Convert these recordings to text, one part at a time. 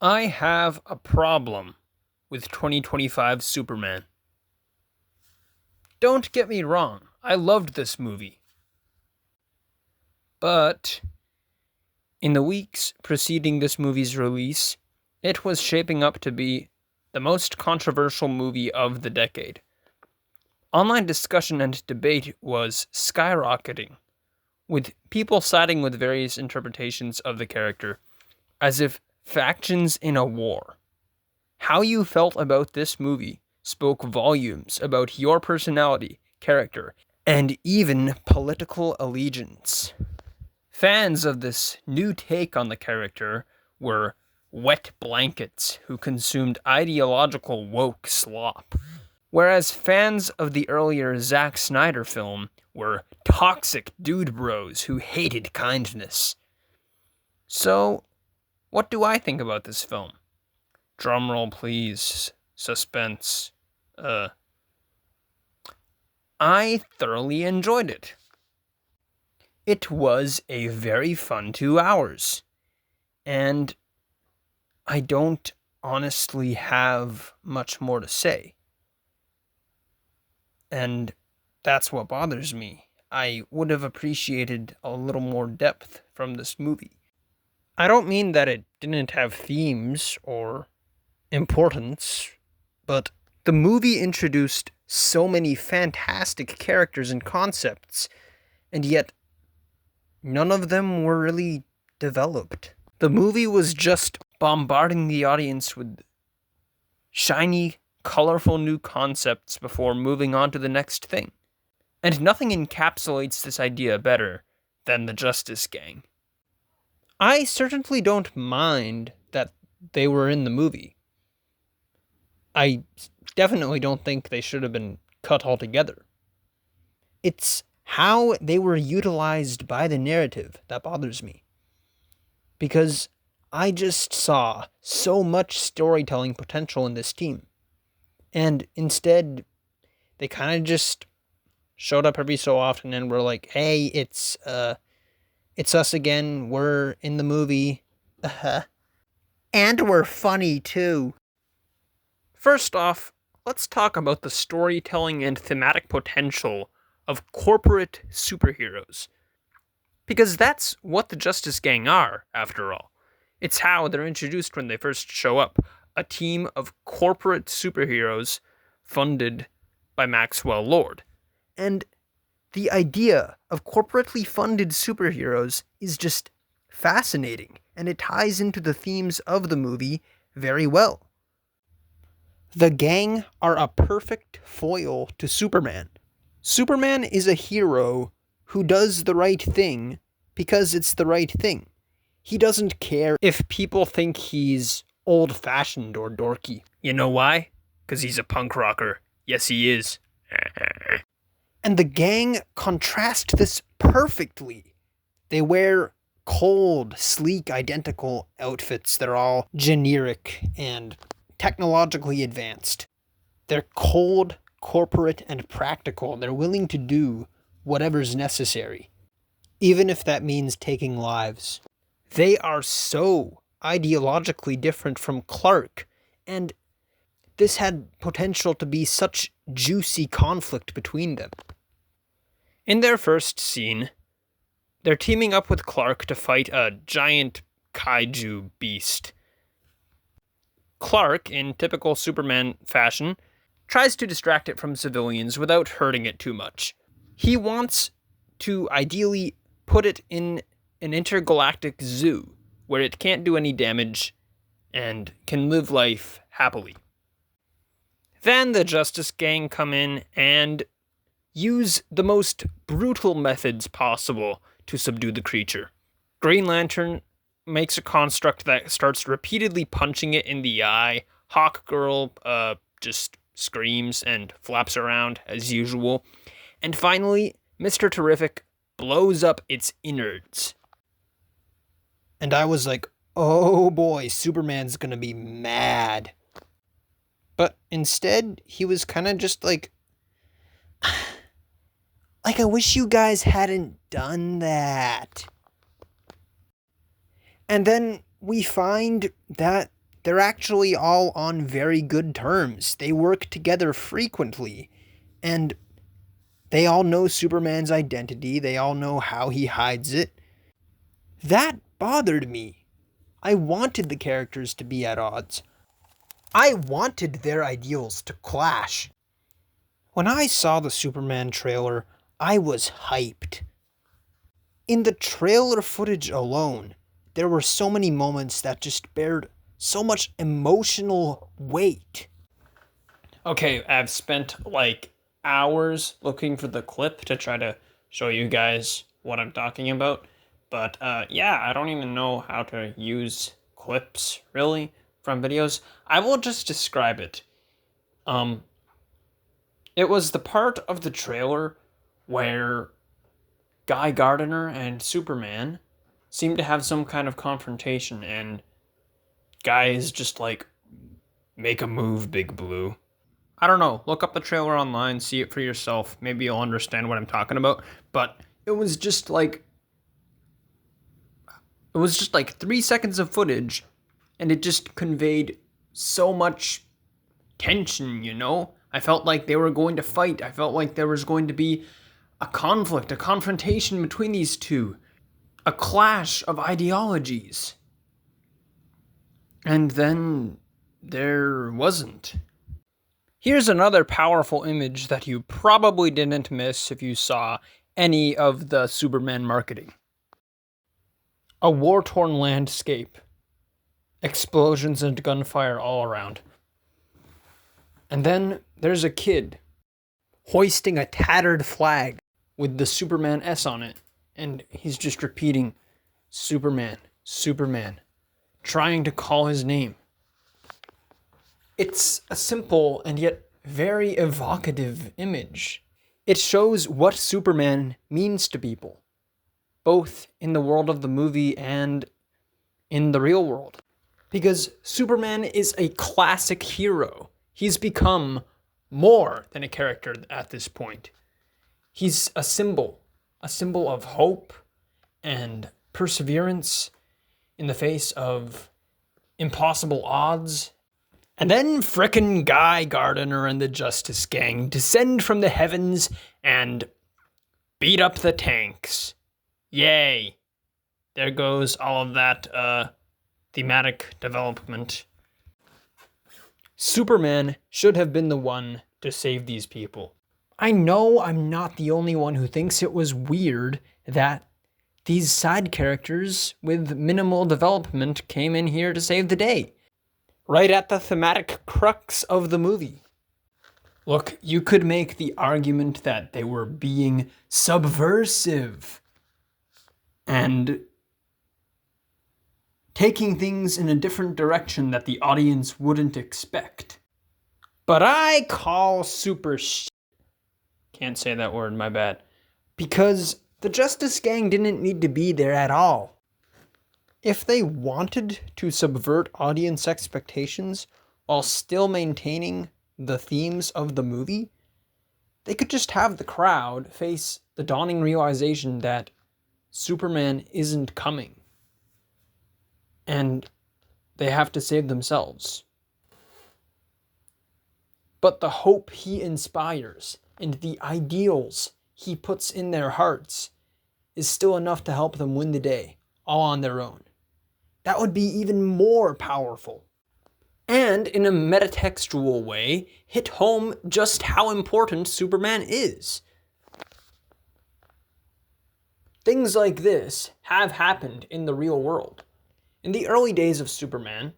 I have a problem with 2025 Superman. Don't get me wrong, I loved this movie. But in the weeks preceding this movie's release, it was shaping up to be the most controversial movie of the decade. Online discussion and debate was skyrocketing, with people siding with various interpretations of the character, as if factions in a war. How you felt about this movie spoke volumes about your personality, character, and even political allegiance. Fans of this new take on the character were wet blankets who consumed ideological woke slop, whereas fans of the earlier Zack Snyder film were toxic dude bros who hated kindness. So, what do I think about this film? Drumroll, please. Suspense. I thoroughly enjoyed it. It was a very fun 2 hours. And I don't honestly have much more to say. And that's what bothers me. I would have appreciated a little more depth from this movie. I don't mean that it didn't have themes or importance, but the movie introduced so many fantastic characters and concepts, and yet none of them were really developed. The movie was just bombarding the audience with shiny, colorful new concepts before moving on to the next thing. And nothing encapsulates this idea better than the Justice Gang. I certainly don't mind that they were in the movie. I definitely don't think they should have been cut altogether. It's how they were utilized by the narrative that bothers me. Because I just saw so much storytelling potential in this team. And instead, they kind of just showed up every so often and were like, hey, it's us again, we're in the movie. And we're funny too. First off, let's talk about the storytelling and thematic potential of corporate superheroes. Because that's what the Justice Gang are, after all. It's how they're introduced when they first show up. A team of corporate superheroes funded by Maxwell Lord. And the idea of corporately funded superheroes is just fascinating, and it ties into the themes of the movie very well. The gang are a perfect foil to Superman. Superman is a hero who does the right thing because it's the right thing. He doesn't care if people think he's old-fashioned or dorky. You know why? Because he's a punk rocker. Yes, he is. And the gang contrast this perfectly. They wear cold, sleek, identical outfits that are all generic and technologically advanced. They're cold, corporate, and practical. They're willing to do whatever's necessary, even if that means taking lives. They are so ideologically different from Clark, and this had potential to be such juicy conflict between them. In their first scene, they're teaming up with Clark to fight a giant kaiju beast. Clark, in typical Superman fashion, tries to distract it from civilians without hurting it too much. He wants to ideally put it in an intergalactic zoo where it can't do any damage and can live life happily. Then the Justice Gang come in and use the most brutal methods possible to subdue the creature. Green Lantern makes a construct that starts repeatedly punching it in the eye. Hawkgirl just screams and flaps around as usual. And finally, Mr. Terrific blows up its innards. And I was like, oh boy, Superman's gonna be mad. But instead, he was kind of just like, I wish you guys hadn't done that. And then we find that they're actually all on very good terms. They work together frequently, and they all know Superman's identity. They all know how he hides it. That bothered me. I wanted the characters to be at odds. I wanted their ideals to clash. When I saw the Superman trailer, I was hyped. In the trailer footage alone, there were so many moments that just bared so much emotional weight. Okay, I've spent like hours looking for the clip to try to show you guys what I'm talking about. But yeah, I don't even know how to use clips, really, from videos. I will just describe it. It was the part of the trailer where Guy Gardner and Superman seem to have some kind of confrontation, and Guy is just like, make a move, Big Blue. I don't know. Look up the trailer online, see it for yourself. Maybe you'll understand what I'm talking about. But it was just like 3 seconds of footage, and it just conveyed so much tension, you know? I felt like they were going to fight. I felt like there was going to be a conflict, a confrontation between these two, a clash of ideologies. And then there wasn't. Here's another powerful image that you probably didn't miss if you saw any of the Superman marketing. A war-torn landscape. Explosions and gunfire all around. And then there's a kid hoisting a tattered flag with the Superman S on it. And he's just repeating, Superman, Superman, trying to call his name. It's a simple and yet very evocative image. It shows what Superman means to people, both in the world of the movie and in the real world. Because Superman is a classic hero. He's become more than a character at this point. He's a symbol of hope and perseverance in the face of impossible odds. And then frickin' Guy Gardner and the Justice Gang descend from the heavens and beat up the tanks. Yay. There goes all of that thematic development. Superman should have been the one to save these people. I know I'm not the only one who thinks it was weird that these side characters with minimal development came in here to save the day. Right at the thematic crux of the movie. Look, you could make the argument that they were being subversive and taking things in a different direction that the audience wouldn't expect. But I call can't say that word, my bad. Because the Justice Gang didn't need to be there at all. If they wanted to subvert audience expectations while still maintaining the themes of the movie, they could just have the crowd face the dawning realization that Superman isn't coming. And they have to save themselves. But the hope he inspires and the ideals he puts in their hearts is still enough to help them win the day, all on their own. That would be even more powerful. And in a metatextual way, hit home just how important Superman is. Things like this have happened in the real world. In the early days of Superman,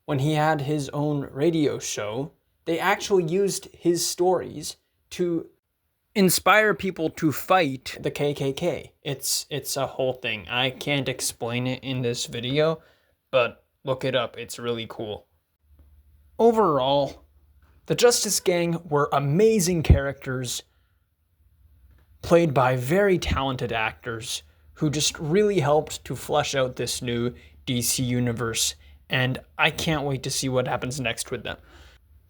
when he had his own radio show, they actually used his stories to inspire people to fight the KKK. It's a whole thing. I can't explain it in this video, but look it up. It's really cool. Overall, the Justice Gang were amazing characters played by very talented actors who just really helped to flesh out this new DC universe, and I can't wait to see what happens next with them.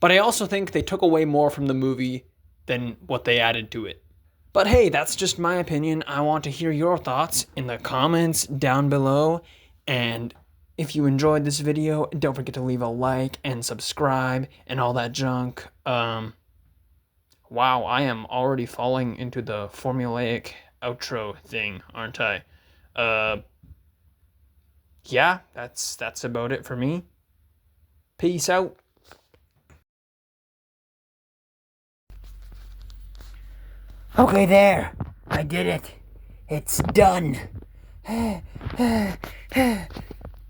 But I also think they took away more from the movie than what they added to it. But hey, that's just my opinion. I want to hear your thoughts in the comments down below. And If you enjoyed this video, don't forget to leave a like and subscribe and all that junk. Wow, I am already falling into the formulaic outro thing, aren't I? Uh, yeah, that's about it for me. Peace out. Okay, there. I did it. It's done.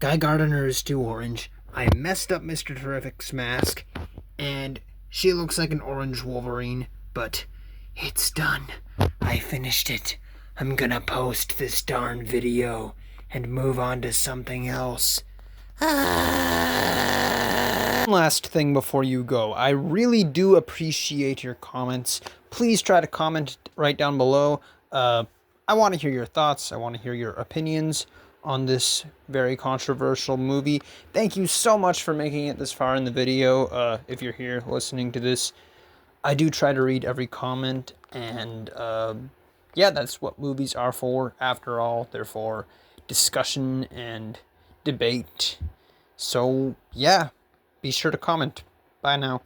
Guy Gardner is too orange. I messed up Mr. Terrific's mask, and she looks like an orange Wolverine, but it's done. I finished it. I'm gonna post this darn video and move on to something else. Last thing before you go, I really do appreciate your comments. Please try to comment right down below. I want to hear your thoughts. I want to hear your opinions on this very controversial movie. Thank you so much for making it this far in the video. If you're here listening to this, I do try to read every comment, and yeah, that's what movies are for. After all, they're for discussion and debate. So, yeah, be sure to comment. Bye now.